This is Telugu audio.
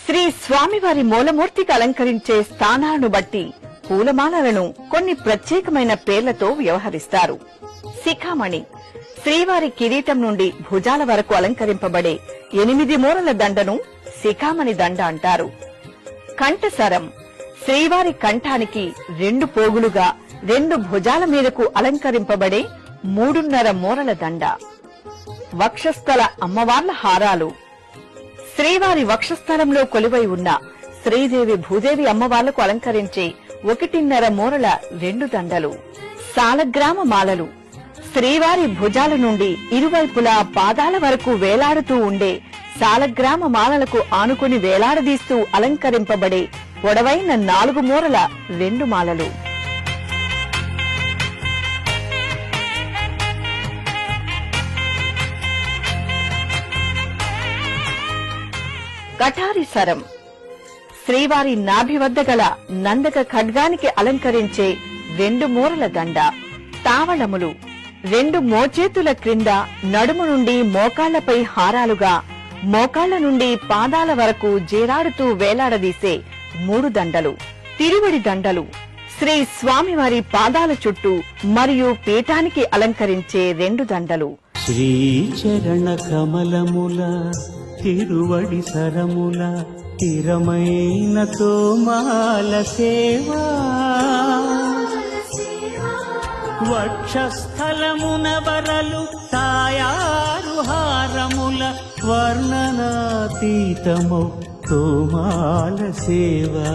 శ్రీ స్వామివారి మూలమూర్తికి అలంకరించే స్థానాలను బట్టి పూలమాలలను కొన్ని ప్రత్యేకమైన పేర్లతో వ్యవహరిస్తారు. శిఖామణి శ్రీవారి కిరీటం నుండి భుజాల వరకు అలంకరింపబడే 8 మూరల దండను శిఖామణి దండ అంటారు. కంఠసరం శ్రీవారి కంఠానికి 2 పోగులుగా 2 భుజాల మీదకు అలంకరింపబడే 3.5 మూరల దండ. వక్షస్థల అమ్మవార్ల హారాలు శ్రీవారి వక్షస్థలంలో కొలువై ఉన్న శ్రీదేవి భూదేవి అమ్మవార్లకు అలంకరించే 1.5 మూరల 2 దండలు. సాలగ్రామ మాలలు శ్రీవారి భుజాల నుండి ఇరువైపులా పాదాల వరకు వేలాడుతూ ఉండే సాలగ్రామ మాలలకు ఆనుకుని వేలాడదీస్తూ అలంకరింపబడే పొడవైన 4 మూరల 2 మాలలు. కఠారి సరం శ్రీవారి నాభి వద్ద గల నందక ఖడ్గానికి అలంకరించే 2 మూరల దండ. తావళములు 2 మోచేతుల క్రింద నడుము నుండి మోకాళ్లపై హారాలుగా మోకాళ్ల నుండి పాదాల వరకు జేరాడుతూ వేలాడదీసే 3 దండలు. తిరువడి దండలు శ్రీ స్వామివారి పాదాల చుట్టూ మరియు పీఠానికి అలంకరించే 2 దండలు. శ్రీచరణ కమలముల తిరువడి సరముల తిరమైన తోమాల సేవా వక్షస్థలమున వరలు తాయారు హారముల వర్ణనాతీతము తోమాల సేవా.